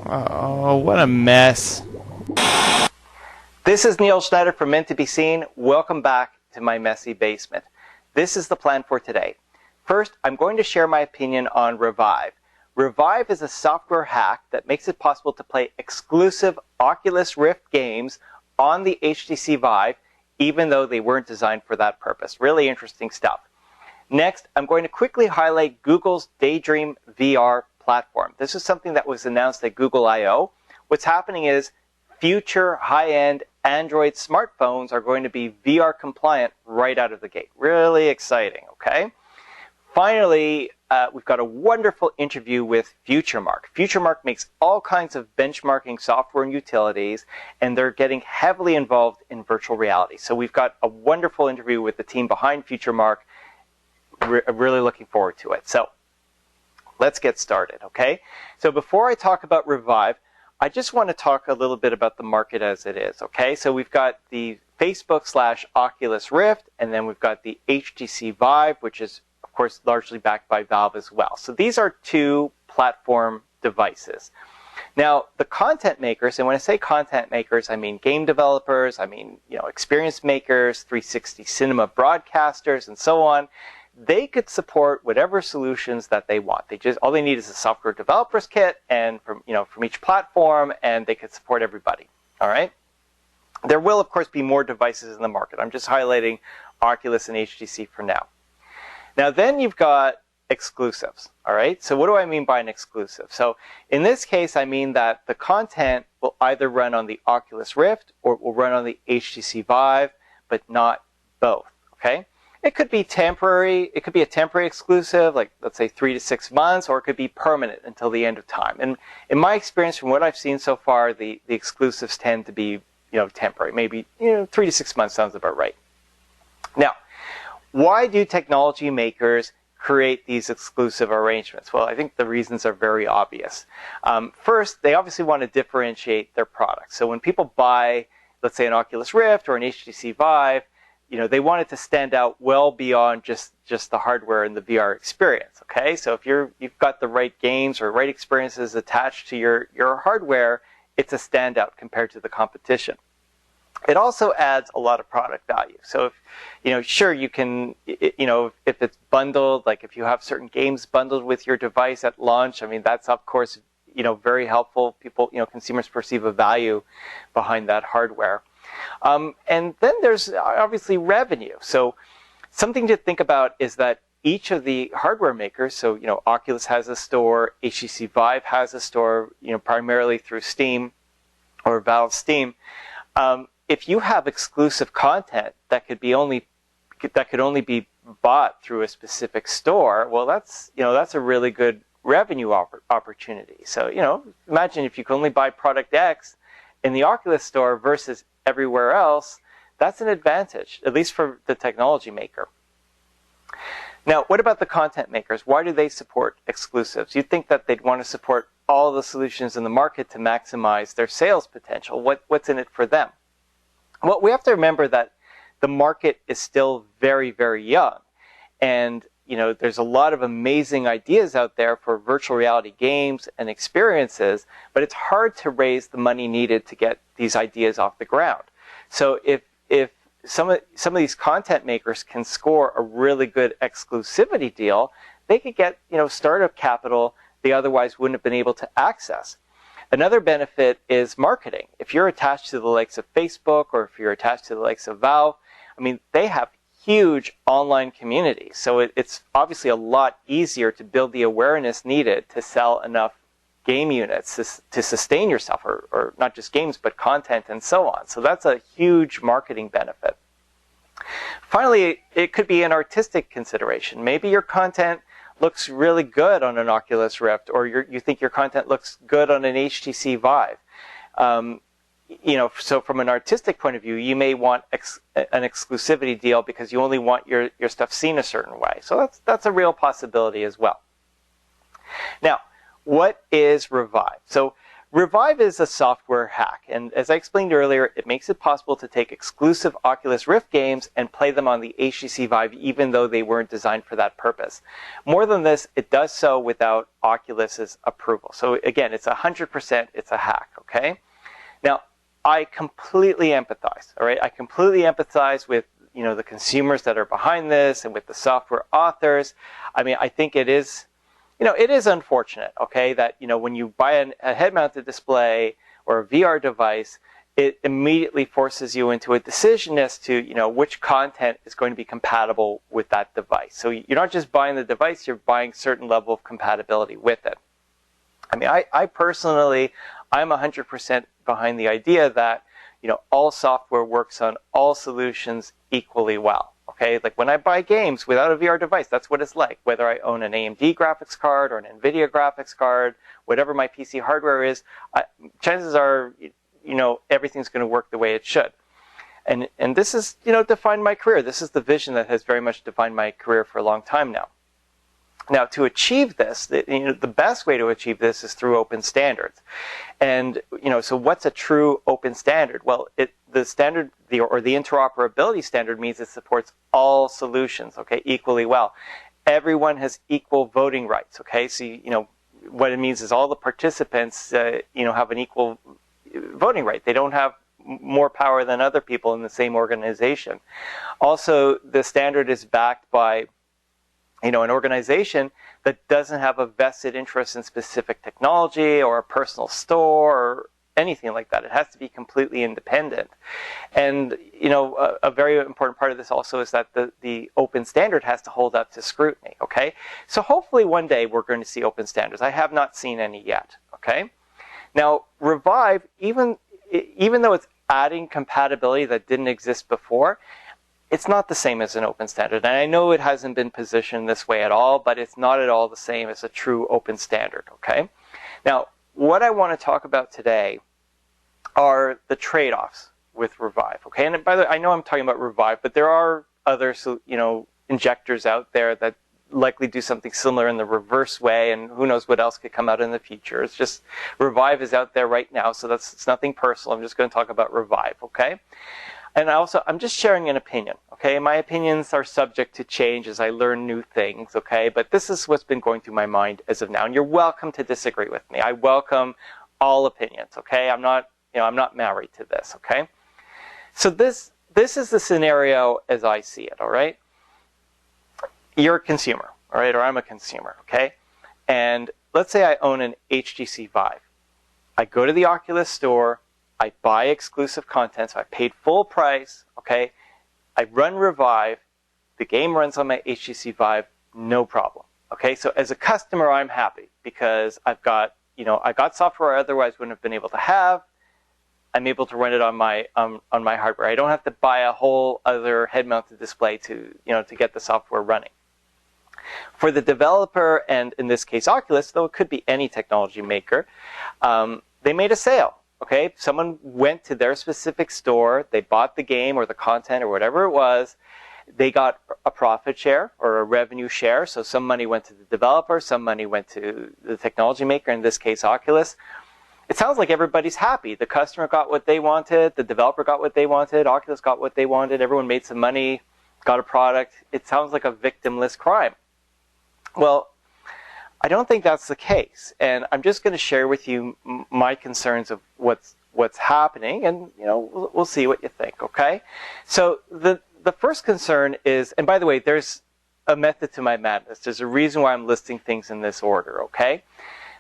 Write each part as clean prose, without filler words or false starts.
Oh, what a mess. This is Neil Schneider from Meant to Be Seen. Welcome back to my messy basement. This is the plan for today. First, I'm going to share my opinion on Revive. Revive is a software hack that makes it possible to play exclusive Oculus Rift games on the HTC Vive, even though they weren't designed for that purpose. Really interesting stuff. Next, I'm going to quickly highlight Google's Daydream VR platform. This is something that was announced at Google I/O. What's happening is future high-end Android smartphones are going to be VR compliant right out of the gate. Really exciting, okay? Finally, we've got a wonderful interview with Futuremark. Futuremark makes all kinds of benchmarking software and utilities, and they're getting heavily involved in virtual reality. So we've got a wonderful interview with the team behind Futuremark. Really looking forward to it. So let's get started, okay? So before I talk about Revive, I just want to talk a little bit about the market as it is, okay? So we've got the Facebook/Oculus Rift, and then we've got the HTC Vive, which is, of course, largely backed by Valve as well. So these are two platform devices. Now, the content makers, and when I say content makers, I mean game developers, I mean, experience makers, 360 cinema broadcasters, and so on. They could support whatever solutions that they want. All they need is a software developers kit, and from each platform, and they could support everybody. All right. There will, of course, be more devices in the market. I'm just highlighting Oculus and HTC for now. Now, then you've got exclusives. All right. So what do I mean by an exclusive? So in this case, I mean that the content will either run on the Oculus Rift or it will run on the HTC Vive, but not both. Okay. It could be temporary. It could be a temporary exclusive, like let's say 3 to 6 months, or it could be permanent until the end of time. And in my experience, from what I've seen so far, the exclusives tend to be temporary. Maybe 3 to 6 months sounds about right. Now, why do technology makers create these exclusive arrangements? Well, I think the reasons are very obvious. First, they obviously want to differentiate their products. So when people buy, let's say, an Oculus Rift or an HTC Vive, they want it to stand out well beyond just the hardware and the VR experience, okay? So if you've got the right games or right experiences attached to your hardware, it's a standout compared to the competition. It also adds a lot of product value. So if, sure, you can, if it's bundled, like if you have certain games bundled with your device at launch, I mean, that's of course, very helpful. People, consumers perceive a value behind that hardware. And then there's obviously revenue. So something to think about is that each of the hardware makers, so Oculus has a store, HTC Vive has a store, primarily through Steam or Valve Steam. If you have exclusive content that could only be bought through a specific store, well, that's a really good revenue opportunity. So imagine if you can only buy product X in the Oculus store versus everywhere else, that's an advantage, at least for the technology maker. Now, what about the content makers? Why do they support exclusives? You'd think that they'd want to support all the solutions in the market to maximize their sales potential. What's in it for them? Well, we have to remember that the market is still very, very young. And there's a lot of amazing ideas out there for virtual reality games and experiences, but it's hard to raise the money needed to get these ideas off the ground. So if some of these content makers can score a really good exclusivity deal, they could get startup capital they otherwise wouldn't have been able to access. Another benefit is marketing. If you're attached to the likes of Facebook or if you're attached to the likes of Valve, I mean, they have huge online community. So it's obviously a lot easier to build the awareness needed to sell enough game units to sustain yourself, or not just games, but content and so on. So that's a huge marketing benefit. Finally, it could be an artistic consideration. Maybe your content looks really good on an Oculus Rift, or you think your content looks good on an HTC Vive. So from an artistic point of view, you may want an exclusivity deal because you only want your stuff seen a certain way. So that's a real possibility as well. Now, what is Revive? So Revive is a software hack, and as I explained earlier, it makes it possible to take exclusive Oculus Rift games and play them on the HTC Vive even though they weren't designed for that purpose. More than this, it does so without Oculus's approval. So again, it's 100%, it's a hack, okay? Now, I completely empathize, all right? I completely empathize with the consumers that are behind this and with the software authors. I mean, I think it is it is unfortunate, okay, that, when you buy a head-mounted display or a VR device, it immediately forces you into a decision as to, which content is going to be compatible with that device. So you're not just buying the device, you're buying a certain level of compatibility with it. I mean, I personally, I'm 100% behind the idea that, all software works on all solutions equally well. Okay, like when I buy games without a VR device, that's what it's like. Whether I own an AMD graphics card or an NVIDIA graphics card, whatever my PC hardware is, chances are, everything's going to work the way it should. And this is, defined my career. This is the vision that has very much defined my career for a long time now. Now, to achieve this, the best way to achieve this is through open standards. And, so what's a true open standard? Well, the standard, the interoperability standard means it supports all solutions, okay, equally well. Everyone has equal voting rights, okay? So, what it means is all the participants, have an equal voting right. They don't have more power than other people in the same organization. Also, the standard is backed by an organization that doesn't have a vested interest in specific technology or a personal store or anything like that. It has to be completely independent. And, a very important part of this also is that the open standard has to hold up to scrutiny, okay? So hopefully one day we're going to see open standards. I have not seen any yet, okay? Now, Revive, even though it's adding compatibility that didn't exist before, it's not the same as an open standard. And I know it hasn't been positioned this way at all, but it's not at all the same as a true open standard, okay? Now, what I want to talk about today are the trade-offs with Revive, okay? And by the way, I know I'm talking about Revive, but there are other, injectors out there that likely do something similar in the reverse way, and who knows what else could come out in the future. It's just, Revive is out there right now, so it's nothing personal. I'm just going to talk about Revive, okay? And I'm just sharing an opinion, okay? My opinions are subject to change as I learn new things, okay? But this is what's been going through my mind as of now, and you're welcome to disagree with me. I welcome all opinions, okay? I'm not married to this, okay? So this is the scenario as I see it, all right? You're a consumer, all right? Or I'm a consumer, okay? And let's say I own an HTC Vive. I go to the Oculus store, I buy exclusive content, so I paid full price, okay? I run Revive, the game runs on my HTC Vive, no problem, okay? So as a customer, I'm happy because I've got, I got software I otherwise wouldn't have been able to have. I'm able to run it on my hardware. I don't have to buy a whole other head-mounted display to get the software running. For the developer, and in this case Oculus, though it could be any technology maker, they made a sale. Okay, someone went to their specific store, they bought the game or the content or whatever it was, they got a profit share or a revenue share, so some money went to the developer, some money went to the technology maker, in this case Oculus. It sounds like everybody's happy. The customer got what they wanted, the developer got what they wanted, Oculus got what they wanted, everyone made some money, got a product. It sounds like a victimless crime. Well, I don't think that's the case, and I'm just going to share with you my concerns of what's happening, and we'll see what you think. Okay, so the first concern is, and by the way, there's a method to my madness. There's a reason why I'm listing things in this order. Okay,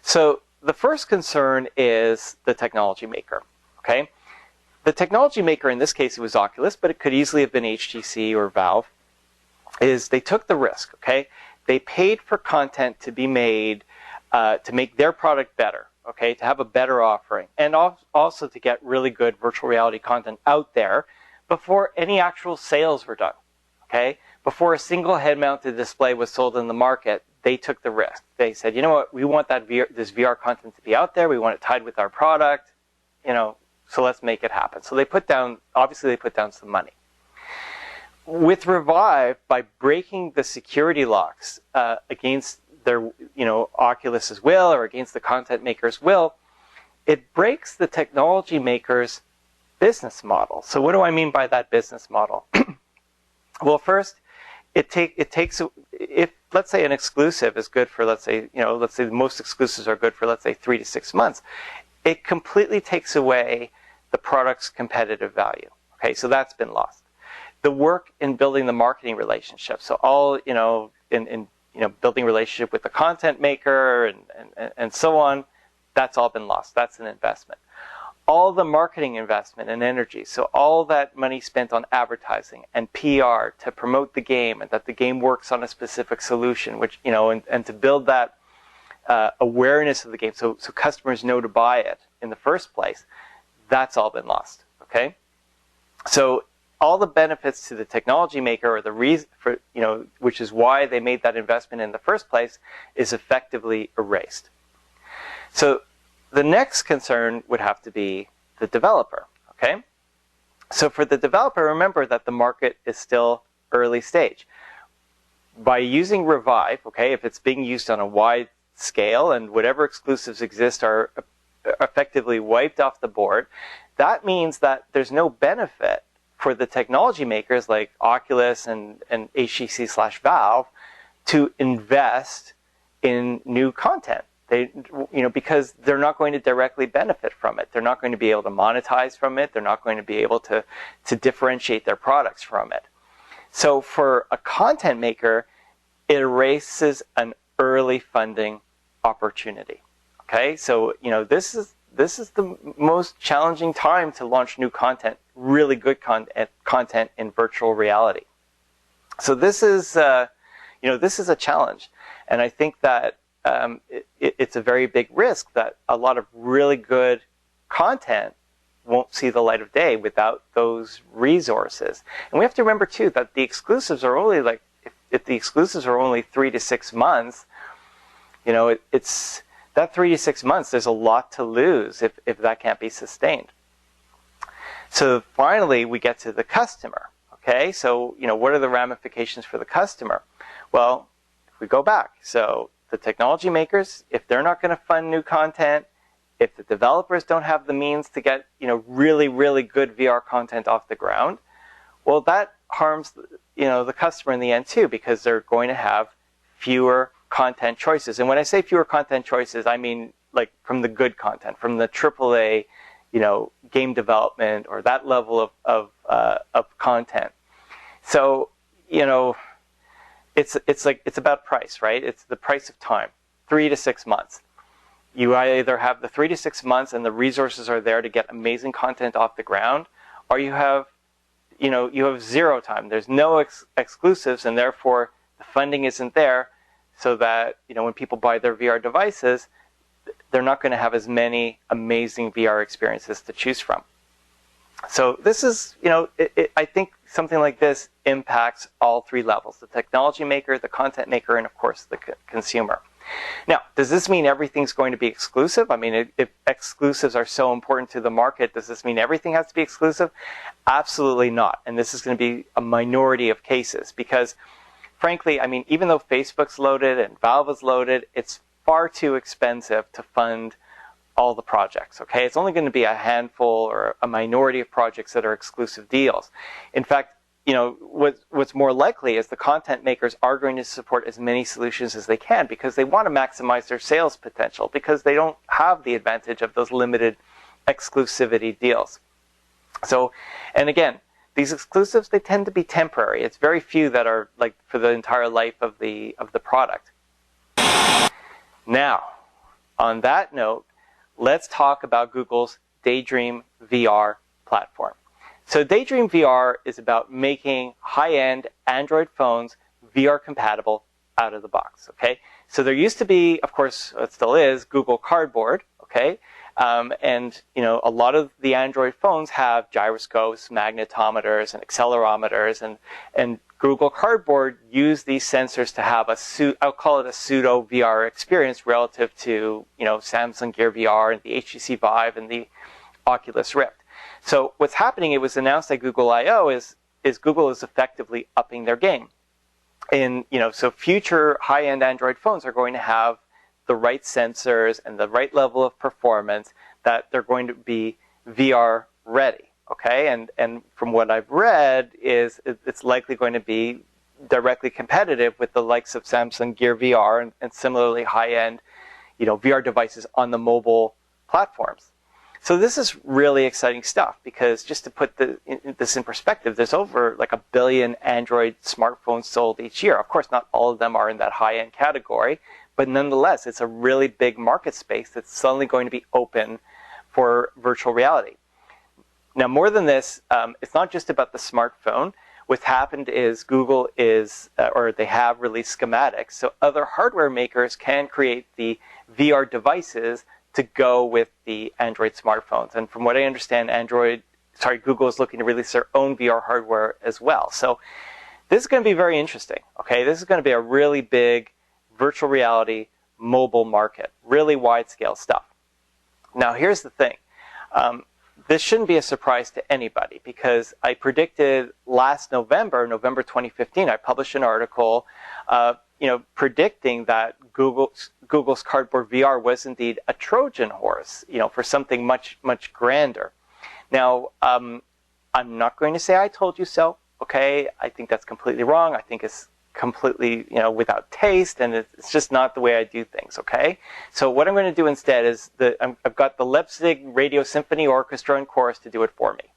so the first concern is the technology maker. Okay, the technology maker in this case it was Oculus, but it could easily have been HTC or Valve. Is they took the risk. Okay. They paid for content to be made, to make their product better, okay, to have a better offering, and also to get really good virtual reality content out there before any actual sales were done, okay? Before a single head-mounted display was sold in the market, they took the risk. They said, you know what, we want this VR content to be out there, we want it tied with our product, so let's make it happen. So obviously they put down some money. With Revive, by breaking the security locks against their, Oculus's will or against the content maker's will, it breaks the technology maker's business model. So what do I mean by that business model? Well, first, it takes, if let's say an exclusive is good for, let's say most exclusives are good for, let's say 3 to 6 months, it completely takes away the product's competitive value. Okay, so that's been lost. The work in building the marketing relationship, so all, in building relationship with the content maker and so on, that's all been lost. That's an investment. All the marketing investment and energy, so all that money spent on advertising and PR to promote the game and that the game works on a specific solution, which, and to build that awareness of the game so customers know to buy it in the first place, that's all been lost. Okay? So all the benefits to the technology maker, or the reason for, which is why they made that investment in the first place, is effectively erased. So the next concern would have to be the developer. Okay? So for the developer, remember that the market is still early stage. By using Revive, okay, if it's being used on a wide scale and whatever exclusives exist are effectively wiped off the board, that means that there's no benefit for the technology makers like Oculus and HTC/Valve to invest in new content. Because they're not going to directly benefit from it. They're not going to be able to monetize from it. They're not going to be able to differentiate their products from it. So for a content maker, it erases an early funding opportunity. Okay, so this is the most challenging time to launch new content, really good content in virtual reality. So this is a challenge, and I think that it's a very big risk that a lot of really good content won't see the light of day without those resources. And we have to remember too that the exclusives are only if the exclusives are only 3 to 6 months, it's that 3 to 6 months, there's a lot to lose if that can't be sustained. So finally, we get to the customer. Okay, so what are the ramifications for the customer? Well, if we go back, so the technology makers, if they're not going to fund new content, if the developers don't have the means to get really, really good VR content off the ground, well, that harms the customer in the end too, because they're going to have fewer content choices. And when I say fewer content choices, I mean like from the good content, from the AAA, game development or that level of content. So it's about price, right? It's the price of time, 3 to 6 months. You either have the 3 to 6 months and the resources are there to get amazing content off the ground, or you have zero time. There's no exclusives, and therefore the funding isn't there, so that when people buy their VR devices, they're not going to have as many amazing VR experiences to choose from. So this is, I think something like this impacts all 3 levels: the technology maker, the content maker, and of course the consumer. Now, does this mean everything's going to be exclusive? I mean, if exclusives are so important to the market, does this mean everything has to be exclusive? Absolutely not. And this is going to be a minority of cases because, frankly, I mean, even though Facebook's loaded and Valve is loaded, it's far too expensive to fund all the projects, okay? It's only going to be a handful or a minority of projects that are exclusive deals. In fact, what's more likely is the content makers are going to support as many solutions as they can because they want to maximize their sales potential because they don't have the advantage of those limited exclusivity deals. So, and again, these exclusives, they tend to be temporary. It's very few that are like for the entire life of the product. Now, on that note, let's talk about Google's Daydream VR platform. So Daydream VR is about making high-end Android phones VR compatible out of the box, okay? So there used to be, of course, it still is, Google Cardboard, okay? And, a lot of the Android phones have gyroscopes, magnetometers, and accelerometers, and Google Cardboard used these sensors to have I'll call it a pseudo VR experience relative to, Samsung Gear VR and the HTC Vive and the Oculus Rift. So what's happening, it was announced at Google I/O, is Google is effectively upping their game. And, so future high-end Android phones are going to have the right sensors and the right level of performance that they're going to be VR ready. Okay, and from what I've read is it's likely going to be directly competitive with the likes of Samsung Gear VR and similarly high-end, VR devices on the mobile platforms. So this is really exciting stuff because just to put this in perspective, there's over like 1 billion Android smartphones sold each year. Of course, not all of them are in that high-end category, but nonetheless, it's a really big market space that's suddenly going to be open for virtual reality. Now, more than this, it's not just about the smartphone. What's happened is Google they have released schematics, so other hardware makers can create the VR devices to go with the Android smartphones. And from what I understand, Google is looking to release their own VR hardware as well. So this is going to be very interesting. Okay, this is going to be a really big virtual reality mobile market, really wide-scale stuff. Now, here's the thing. This shouldn't be a surprise to anybody because I predicted last November 2015, I published an article, predicting that Google's Cardboard VR was indeed a Trojan horse, for something much, much grander. Now, I'm not going to say I told you so, okay? I think that's completely wrong. I think it's completely, without taste, and it's just not the way I do things, okay? So what I'm going to do instead is I've got the Leipzig Radio Symphony Orchestra and Chorus to do it for me.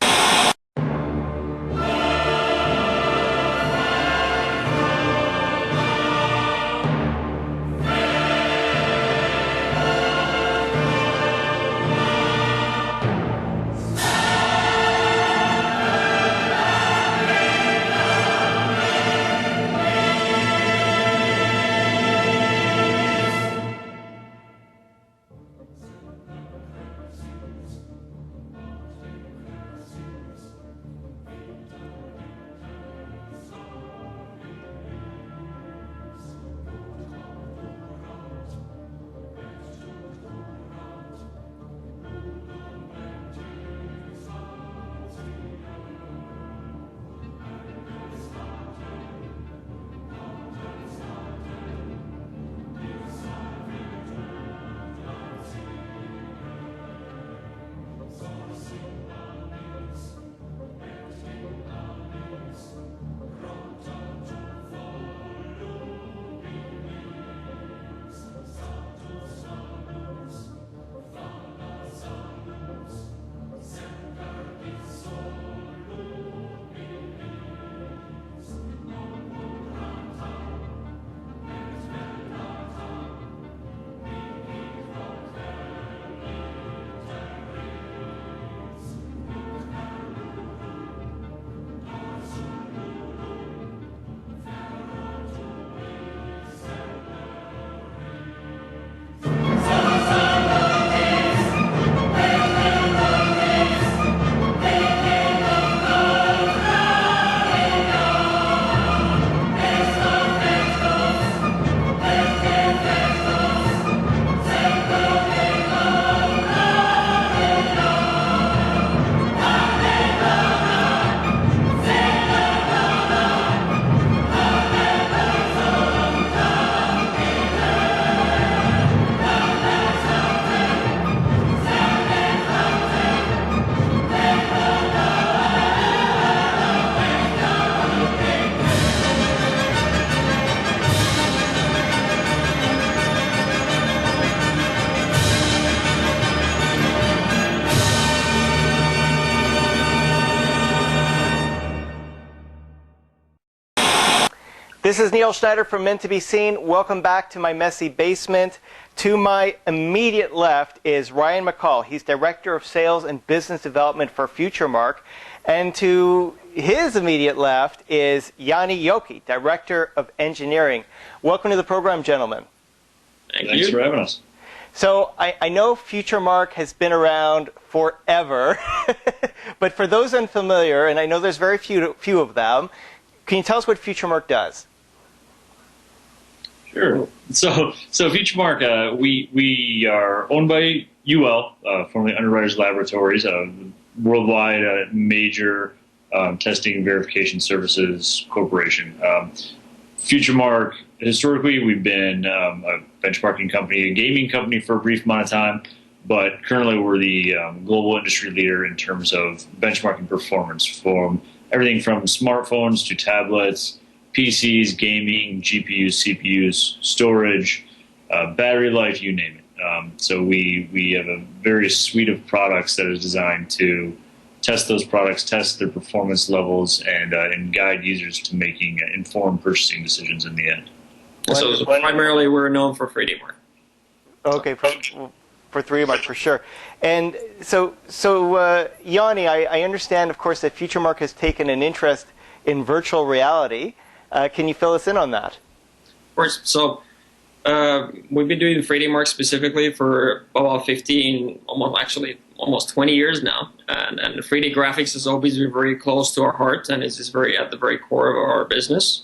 This is Neil Schneider from Meant to Be Seen. Welcome back to my messy basement. To my immediate left is Ryan McCall. He's Director of Sales and Business Development for Futuremark. And to his immediate left is Yanni Yoki, Director of Engineering. Welcome to the program, gentlemen. Thanks for having us. So I know Futuremark has been around forever, but for those unfamiliar, and I know there's very few of them, can you tell us what Futuremark does? Sure. So Futuremark, we are owned by UL, formerly Underwriters Laboratories, a worldwide major testing verification services corporation. Futuremark, historically, we've been a benchmarking company, a gaming company for a brief amount of time. but currently we're the global industry leader in terms of benchmarking performance from everything from smartphones to tablets, PCs, gaming, GPUs, CPUs, storage, battery life, you name it. So we have a various suite of products that is designed to test those products, test their performance levels, and guide users to making informed purchasing decisions in the end. So primarily we're known for 3D Mark. Okay, for 3D Mark, for sure. And so Yanni, I understand, of course, that Futuremark has taken an interest in virtual reality. Can you fill us in on that? Of course. So we've been doing 3D Mark specifically for about 15, almost 20 years now. And 3D graphics has always been very close to our heart, and is very at the very core of our business.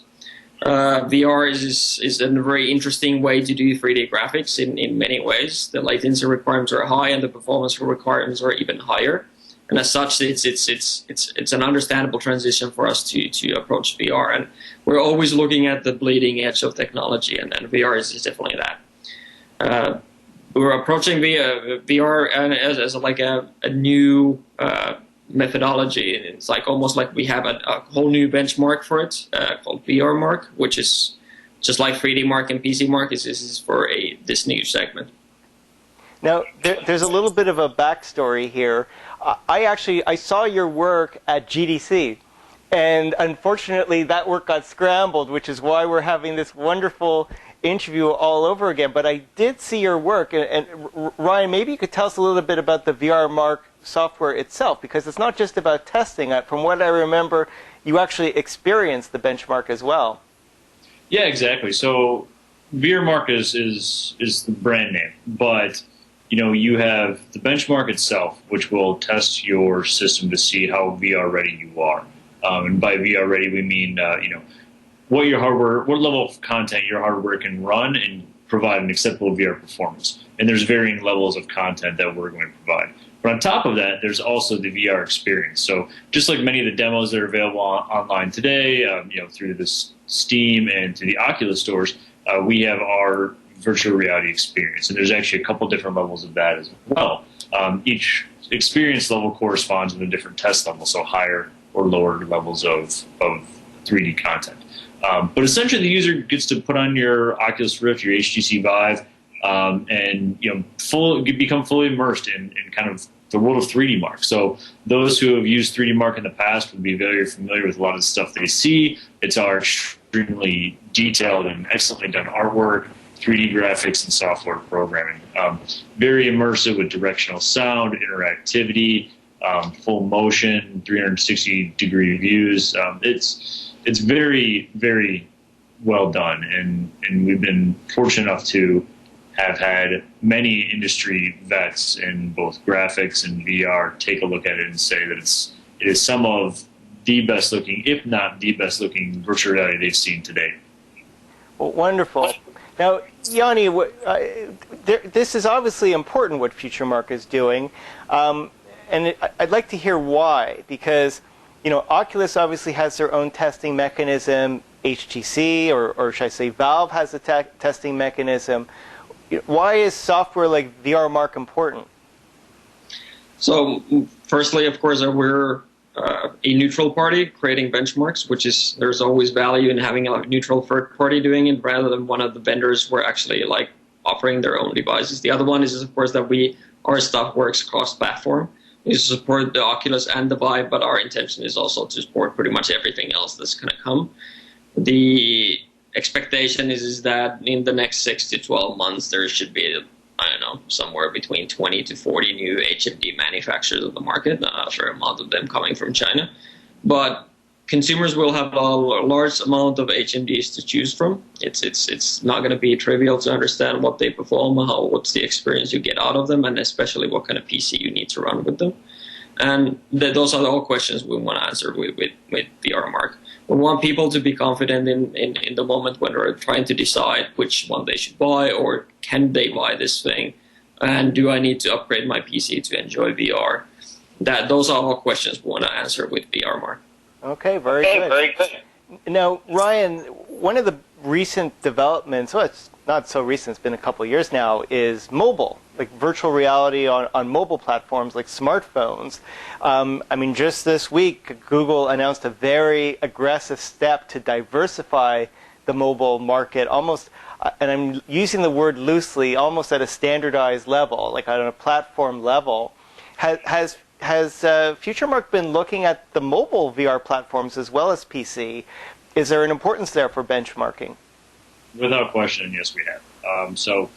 VR is a very interesting way to do 3D graphics in many ways. The latency requirements are high, and the performance requirements are even higher. And as such, it's an understandable transition for us to approach VR. And we're always looking at the bleeding edge of technology, and VR is definitely that. We're approaching VR as like a new methodology. It's like almost like we have a whole new benchmark for it called VR Mark, which is just like 3D Mark and PC Mark. This is for this new segment. Now, there's a little bit of a backstory here. I saw your work at GDC, and unfortunately that work got scrambled, which is why we're having this wonderful interview all over again. But I did see your work, and Ryan, maybe you could tell us a little bit about the VR Mark software itself, because it's not just about testing. From what I remember, you actually experienced the benchmark as well. Yeah, exactly. So VRMark is the brand name, but you have the benchmark itself, which will test your system to see how VR ready you are. And by VR ready, we mean what level of content your hardware can run and provide an acceptable VR performance. And there's varying levels of content that we're going to provide. But on top of that, there's also the VR experience. So just like many of the demos that are available online today, through this Steam and to the Oculus stores, we have our virtual reality experience. And there's actually a couple different levels of that as well. Each experience level corresponds with a different test level, so higher or lower levels of 3D content. But essentially, the user gets to put on your Oculus Rift, your HTC Vive, and become fully immersed in kind of the world of 3D Mark. So those who have used 3D Mark in the past would be very familiar with a lot of the stuff they see. It's our extremely detailed and excellently done artwork, 3D graphics, and software programming. Very immersive with directional sound, interactivity, full motion, 360-degree views. It's very, very well done, and we've been fortunate enough to have had many industry vets in both graphics and VR take a look at it and say that it is some of the best looking, if not the best looking virtual reality they've seen to date. Well, wonderful. Now, Yanni, this is obviously important what Futuremark is doing, and I'd like to hear why, because Oculus obviously has their own testing mechanism. HTC, or should I say Valve, has a testing mechanism. Why is software like VRMark important? So, firstly, of course, we're a neutral party creating benchmarks, there's always value in having a neutral third party doing it rather than one of the vendors who are actually offering their own devices. The other one is, of course, that our stuff works cross-platform. We support the Oculus and the Vive, but our intention is also to support pretty much everything else that's going to come. The expectation is that in the next 6 to 12 months, there should be, somewhere between 20 to 40 new HMD manufacturers on the market, a fair amount of them coming from China. But consumers will have a large amount of HMDs to choose from. It's not going to be trivial to understand what they perform, what's the experience you get out of them, and especially what kind of PC you need to run with them. And those are all questions we want to answer with VRMark. We want people to be confident in the moment when they're trying to decide which one they should buy, or can they buy this thing, and do I need to upgrade my PC to enjoy VR? Those are all questions we want to answer with VRMark. Okay, very good. Now, Ryan, one of the recent developments, well, it's not so recent, it's been a couple of years now, is mobile, like virtual reality on mobile platforms like smartphones. I mean, just this week, Google announced a very aggressive step to diversify the mobile market, almost, and I'm using the word loosely, almost at a standardized level, like on a platform level. Has Futuremark been looking at the mobile VR platforms as well as PC? Is there an importance there for benchmarking? Without question, yes, we have. So,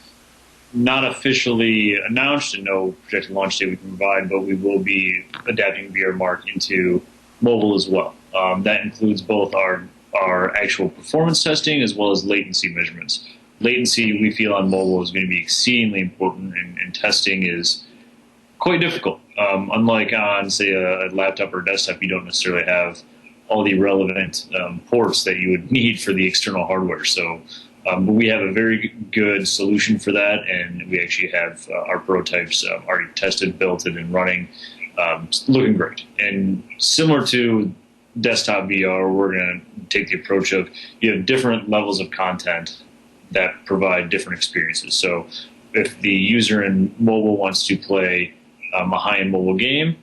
not officially announced and no projected launch date we can provide, but we will be adapting VRMark into mobile as well. That includes both our actual performance testing as well as latency measurements. Latency, we feel on mobile, is going to be exceedingly important, and testing is quite difficult. Unlike on, say, a laptop or desktop, you don't necessarily have all the relevant ports that you would need for the external hardware. So but we have a very good solution for that, and we actually have our prototypes already tested, built, and running, looking great. And similar to desktop VR, we're going to take the approach of you have different levels of content that provide different experiences. So if the user in mobile wants to play a high-end mobile game,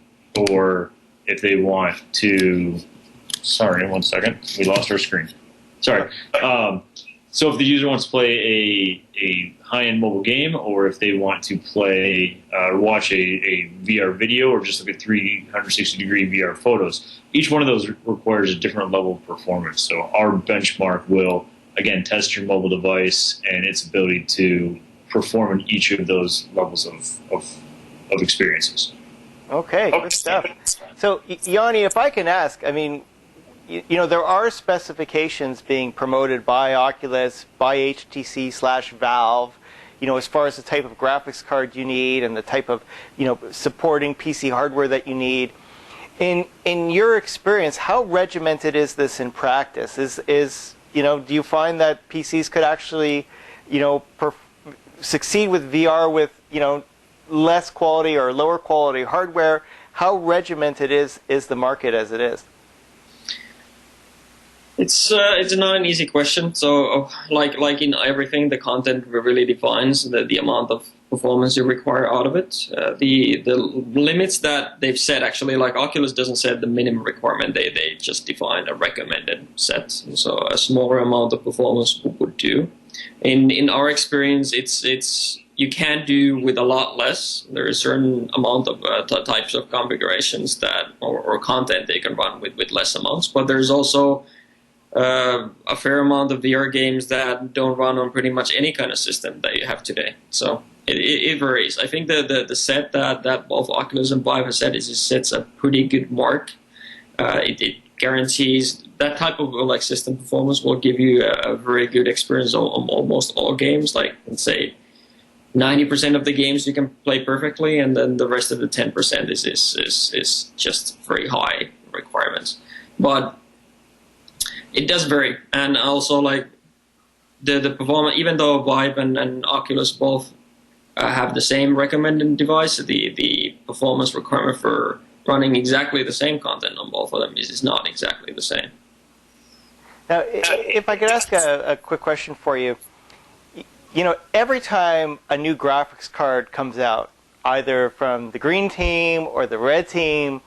or if they want to... Sorry, 1 second. We lost our screen. Sorry. So if the user wants to play a high-end mobile game, or if they want to play or watch a VR video, or just look at 360-degree VR photos, each one of those requires a different level of performance. So our benchmark will, again, test your mobile device and its ability to perform in each of those levels of experiences. Okay, good stuff. So, Yanni, if I can ask, I mean, you know, there are specifications being promoted by Oculus, by HTC/Valve, you know, as far as the type of graphics card you need and the type of, you know, supporting PC hardware that you need. In your experience, how regimented is this in practice? Is you know, do you find that PCs could actually, you know, succeed with VR with, you know, less quality or lower quality hardware? How regimented is the market as it is? It's not an easy question. So, like in everything, the content really defines the amount of performance you require out of it. The limits that they've set, actually, like Oculus doesn't set the minimum requirement. They just define a recommended set. So a smaller amount of performance would do. In our experience, it's you can do with a lot less. There is a certain amount of types of configurations that or content they can run with less amounts. But there's also a fair amount of VR games that don't run on pretty much any kind of system that you have today. So it varies. I think the set that both Oculus and Vive have set sets a pretty good mark. It guarantees that type of like system performance will give you a very good experience on almost all games. Like, let's say 90% of the games you can play perfectly, and then the rest of the 10% is just very high requirements. But it does vary, and also like the performance. Even though Vive and Oculus both have the same recommended device, the performance requirement for running exactly the same content on both of them is not exactly the same. Now, if I could ask a quick question for you, you know, every time a new graphics card comes out, either from the green team or the red team,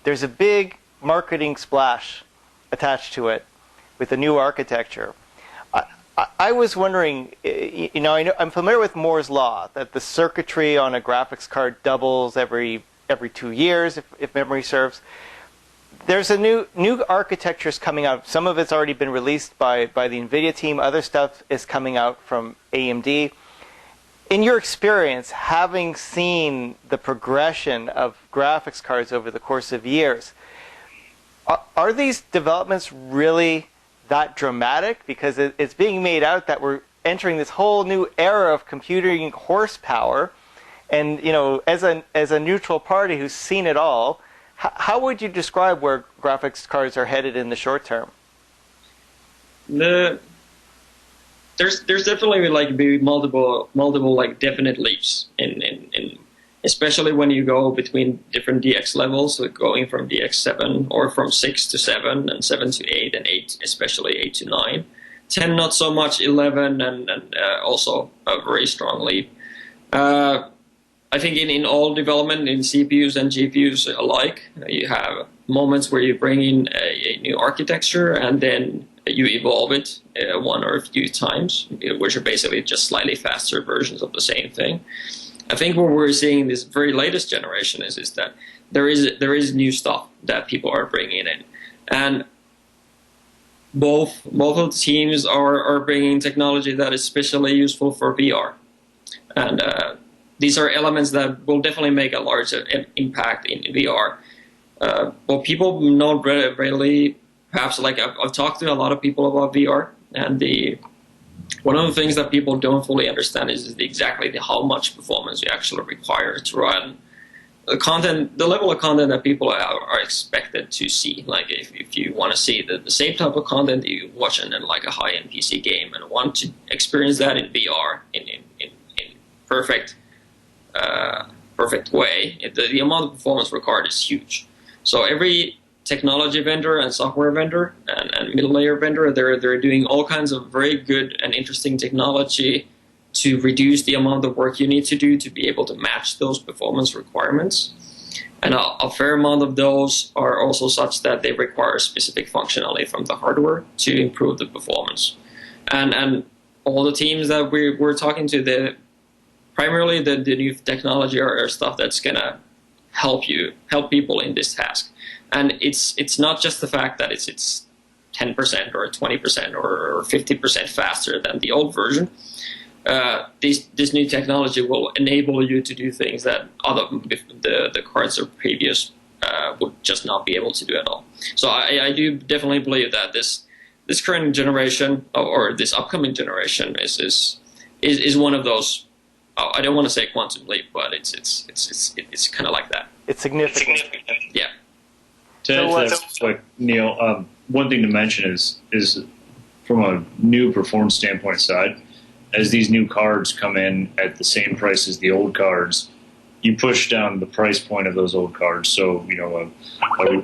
there's a big marketing splash attached to it with the new architecture. I was wondering, you know, I'm familiar with Moore's Law, that the circuitry on a graphics card doubles every 2 years, if memory serves. There's a new architectures coming out. Some of it's already been released by the NVIDIA team. Other stuff is coming out from AMD. In your experience, having seen the progression of graphics cards over the course of years, are these developments really that dramatic? Because it's being made out that we're entering this whole new era of computing horsepower. And, you know, as a neutral party who's seen it all, how would you describe where graphics cards are headed in the short term? There's definitely like be multiple like definite leaps in especially when you go between different DX levels, like going from DX7 or from 6 to 7 and 7 to 8 and 8, especially 8 to 9. 10 not so much, 11, and also a very strong lead. I think in all development, in CPUs and GPUs alike, you have moments where you bring in a new architecture and then you evolve it one or a few times, which are basically just slightly faster versions of the same thing. I think what we're seeing in this very latest generation is that there is new stuff that people are bringing in, and both of the teams are bringing technology that is especially useful for VR, and these are elements that will definitely make a large impact in VR. But people not really, perhaps, like I've talked to a lot of people about VR, and one of the things that people don't fully understand is exactly how much performance you actually require to run the level of content that people are expected to see. Like if you want to see the same type of content that you watch in like a high-end PC game and want to experience that in VR in perfect way, the amount of performance required is huge. So every technology vendor and software vendor and middle layer vendor, they're doing all kinds of very good and interesting technology to reduce the amount of work you need to do to be able to match those performance requirements. And a fair amount of those are also such that they require specific functionality from the hardware to improve the performance. And all the teams that we're talking to, primarily the new technology are stuff that's gonna help people in this task. And it's not just the fact that it's 10% or 20% or 50% faster than the old version. This new technology will enable you to do things that the cards or previous would just not be able to do at all. So I do definitely believe that this current generation or this upcoming generation is one of those. I don't want to say quantum leap, but it's kind of like that. It's significant. Yeah. Like Neil, one thing to mention is from a new performance standpoint side, as these new cards come in at the same price as the old cards, you push down the price point of those old cards. So, a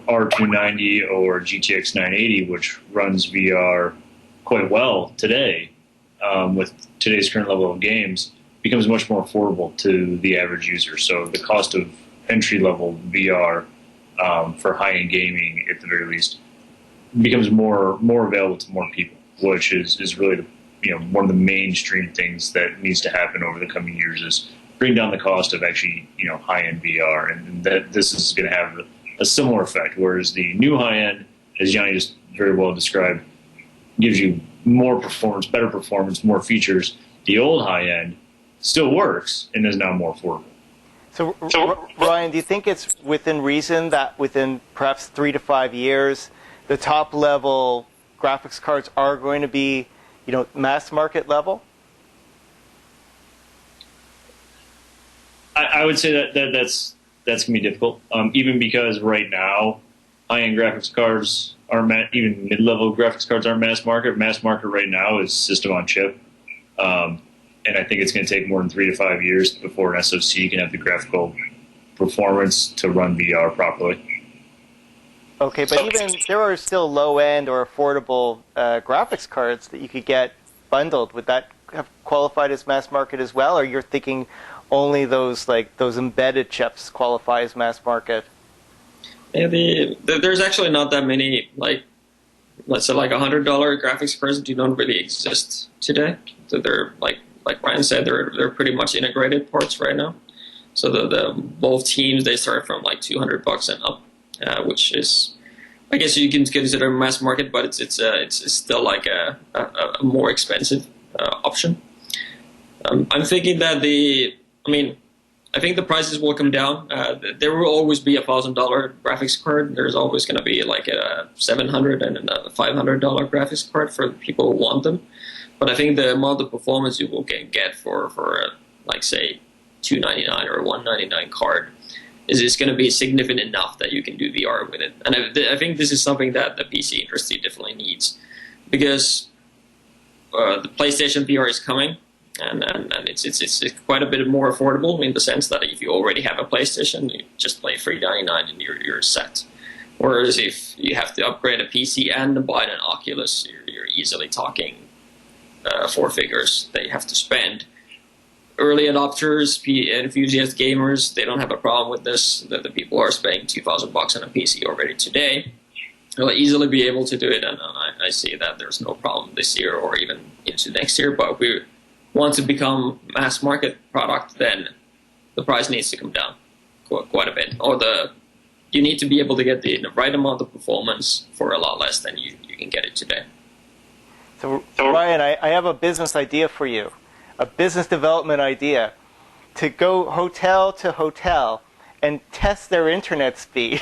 R290 or GTX 980, which runs VR quite well today, with today's current level of games, becomes much more affordable to the average user. So the cost of entry-level VR for high-end gaming, at the very least, becomes more available to more people, which is really one of the mainstream things that needs to happen over the coming years is bring down the cost of actually high-end VR, and that this is going to have a similar effect. Whereas the new high-end, as Yanni just very well described, gives you more performance, better performance, more features. The old high-end still works and is now more affordable. So, Ryan, do you think it's within reason that within perhaps 3 to 5 years, the top-level graphics cards are going to be, mass market level? I would say that's going to be difficult, even because right now, high-end graphics cards aren't even mid-level graphics cards aren't mass market. Mass market right now is system on chip. And I think it's going to take more than 3 to 5 years before an SoC can have the graphical performance to run VR properly. Okay, but even there are still low-end or affordable graphics cards that you could get bundled. Would that have qualified as mass market as well, or you're thinking only those embedded chips qualify as mass market? Yeah, there's actually not that many, let's say $100 graphics cards do not really exist today. So they're like Ryan said, they're pretty much integrated parts right now. So the both teams, they start from $200 and up, which is, I guess you can consider mass market, but it's still like a more expensive option. I'm thinking that I think the prices will come down. There will always be a $1,000 graphics card. There's always going to be like a $700 and a $500 graphics card for people who want them. But I think the amount of performance you will get for say $299 or $199 card is going to be significant enough that you can do VR with it. And I think this is something that the PC industry definitely needs, because the PlayStation VR is coming, and it's quite a bit more affordable in the sense that if you already have a PlayStation, you just play $399 and you're set. Whereas if you have to upgrade a PC and buy an Oculus, you're easily talking four figures that you have to spend. Early adopters, enthusiast gamers, they don't have a problem with this. The people who are spending $2,000 on a PC already today will easily be able to do it, and I see that there's no problem this year or even into next year. But if we want to become mass market product, then the price needs to come down quite a bit, or you need to be able to get the right amount of performance for a lot less than you can get it today. So Ryan, I have a business idea for you, a business development idea, to go hotel to hotel and test their internet speed.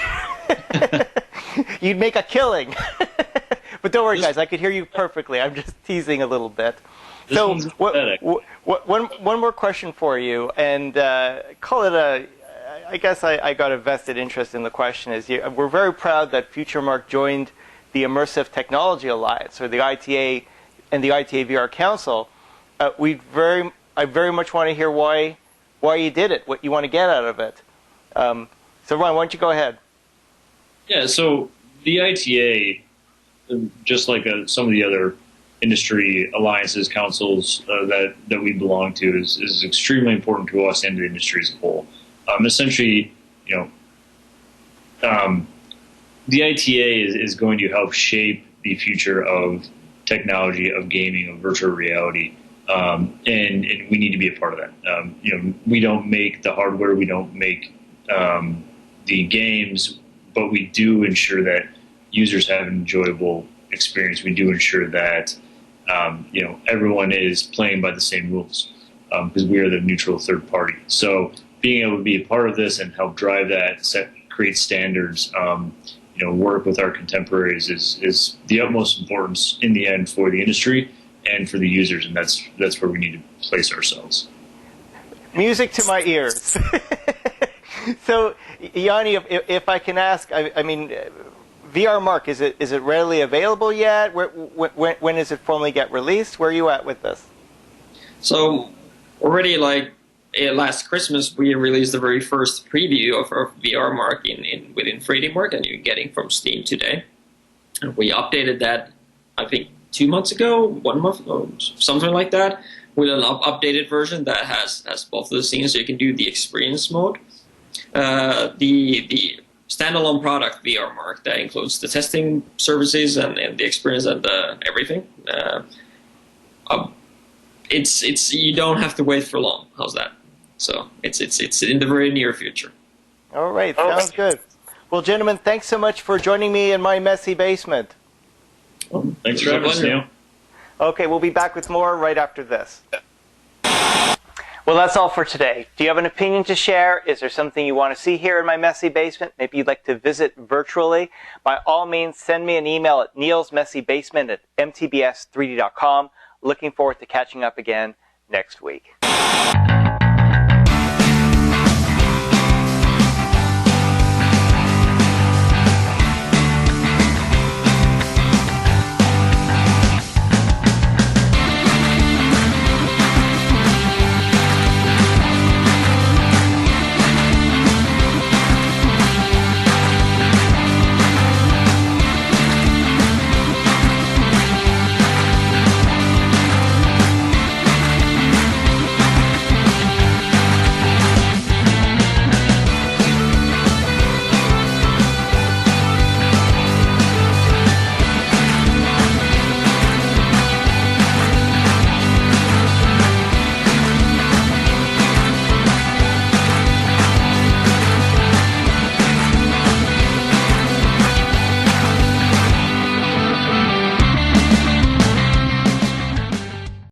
You'd make a killing. But don't worry, guys, I could hear you perfectly. I'm just teasing a little bit. So one more question for you, and call it I guess I got a vested interest in the question. We're very proud that Futuremark joined the Immersive Technology Alliance, or the ITA, and the ITA VR Council. I very much want to hear why you did it, what you want to get out of it. So Ryan, why don't you go ahead? Yeah, so the ITA, just like some of the other industry alliances, councils that we belong to, is extremely important to us and the industry as a whole. Essentially, the ITA is going to help shape the future of technology, of gaming, of virtual reality, and we need to be a part of that. We don't make the hardware, we don't make the games, but we do ensure that users have an enjoyable experience. We do ensure that everyone is playing by the same rules, because we are the neutral third party. So being able to be a part of this and help drive that, create standards, work with our contemporaries is the utmost importance in the end for the industry and for the users, and that's where we need to place ourselves. Music to my ears. So, Yanni, if I can ask, I mean, VRmark, is it readily available yet? When does it formally get released? Where are you at with this? So already, last Christmas, we released the very first preview of our VRmark within Futuremark, and you're getting from Steam today. And we updated that, I think, 2 months ago, 1 month ago, something like that, with an updated version that has both of the scenes, so you can do the experience mode. The standalone product VRmark that includes the testing services and the experience and everything. It's you don't have to wait for long. How's that? So it's in the very near future. All right, sounds good. Well, gentlemen, thanks so much for joining me in my messy basement. Well, thanks for having us, Neil. Okay, we'll be back with more right after this. Well, that's all for today. Do you have an opinion to share? Is there something you want to see here in my messy basement? Maybe you'd like to visit virtually? By all means, send me an email at neilsmessybasement@mtbs3d.com. Looking forward to catching up again next week.